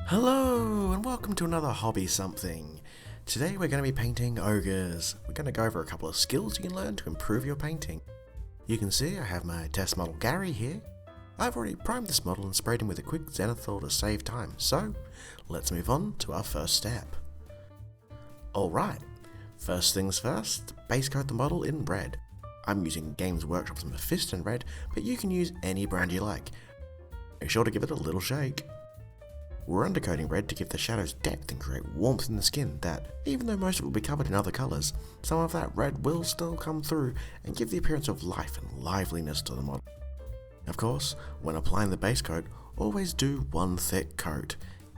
Hello and welcome to another hobby something. Today we're going to be painting ogres. We're going to go over a couple of skills you can learn to improve your painting. You can see I have my test model Gary here. I've already primed this model and sprayed him with a quick zenithal to save time, so let's move on to our first step. Alright, first things first, base coat the model in red. I'm using Games Workshop's Mephisto red, but you can use any brand you like. Make sure to give it a little shake. We're undercoating red to give the shadows depth and create warmth in the skin that, even though most of it will be covered in other colours, some of that red will still come through and give the appearance of life and liveliness to the model. Of course, when applying the base coat, always do one thick coat.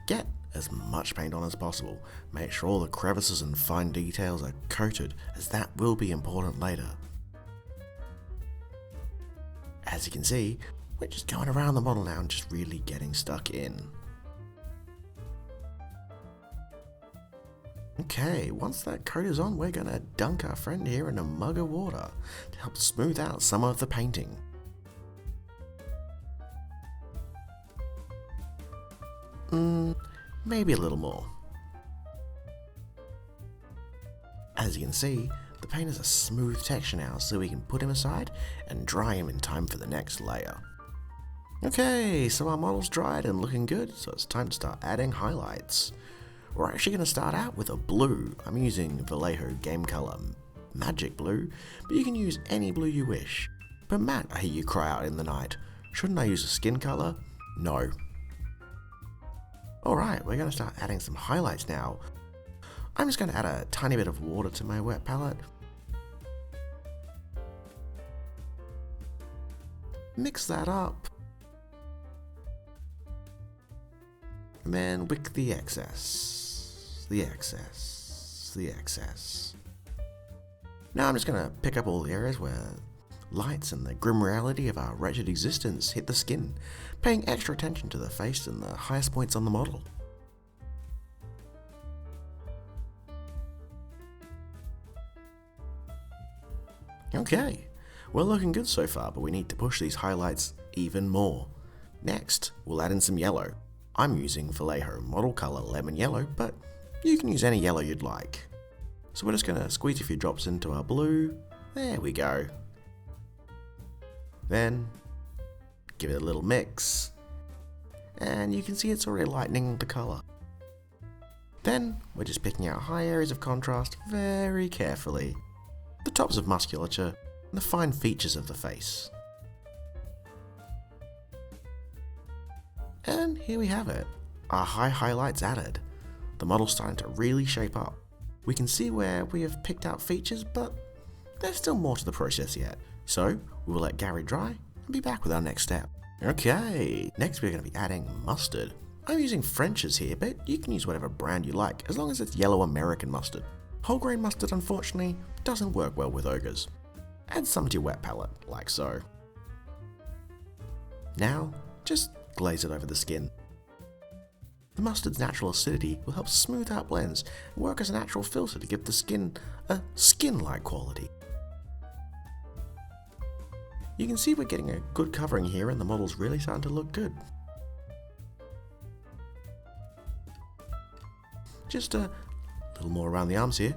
Get as much paint on as possible. Make sure all the crevices and fine details are coated, as that will be important later. As you can see, we're just going around the model now and just really getting stuck in. Okay, once that coat is on, we're going to dunk our friend here in a mug of water to help smooth out some of the painting. Maybe a little more. As you can see, the paint is a smooth texture now, so we can put him aside and dry him in time for the next layer. Okay, so our model's dried and looking good, so it's time to start adding highlights. We're actually going to start out with a blue. I'm using Vallejo Game Color Magic Blue, but you can use any blue you wish. But Matt, I hear you cry out in the night. Shouldn't I use a skin color? No. Alright, we're going to start adding some highlights now. I'm just going to add a tiny bit of water to my wet palette. Mix that up. And then wick the excess. The excess. Now I'm just going to pick up all the areas where lights and the grim reality of our wretched existence hit the skin, paying extra attention to the face and the highest points on the model. Okay, we're looking good so far, but we need to push these highlights even more. Next, we'll add in some yellow. I'm using Vallejo Model Color Lemon Yellow, but you can use any yellow you'd like. So we're just going to squeeze a few drops into our blue. There we go. Then, give it a little mix. And you can see it's already lightening the colour. Then, we're just picking out high areas of contrast very carefully. The tops of musculature and the fine features of the face. And here we have it. Our high highlights added. The model's starting to really shape up. We can see where we have picked out features, but there's still more to the process yet. So, we will let Gary dry and be back with our next step. Okay, next we're going to be adding mustard. I'm using French's here, but you can use whatever brand you like, as long as it's yellow American mustard. Whole grain mustard, unfortunately, doesn't work well with ogres. Add some to your wet palette, like so. Now, just glaze it over the skin. The mustard's natural acidity will help smooth out blends and work as a natural filter to give the skin a skin-like quality. You can see we're getting a good covering here and the model's really starting to look good. Just a little more around the arms here.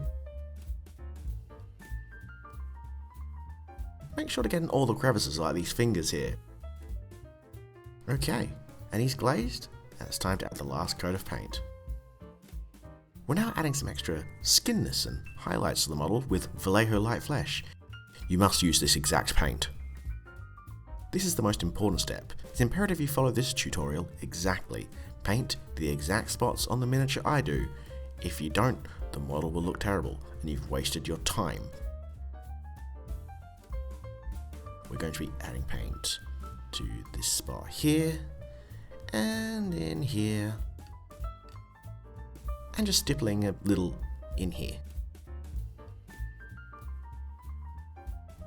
Make sure to get in all the crevices like these fingers here. Okay, and he's glazed. And it's time to add the last coat of paint. We're now adding some extra skinness and highlights to the model with Vallejo Light Flesh. You must use this exact paint. This is the most important step. It's imperative you follow this tutorial exactly. Paint the exact spots on the miniature I do. If you don't, the model will look terrible and you've wasted your time. We're going to be adding paint to this spot here. And in here, and just stippling a little in here.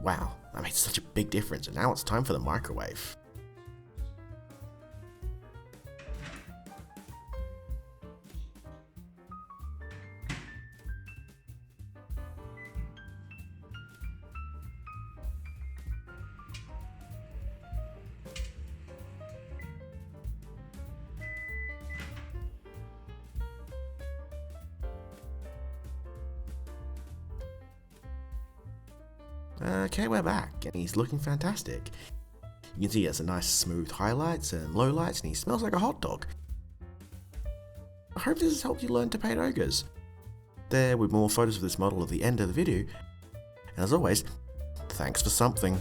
Wow, that made such a big difference, and now it's time for the microwave. Okay, we're back, and he's looking fantastic. You can see he has a nice smooth highlights and lowlights, and he smells like a hot dog. I hope this has helped you learn to paint ogres. There with more photos of this model at the end of the video, and as always, thanks for something.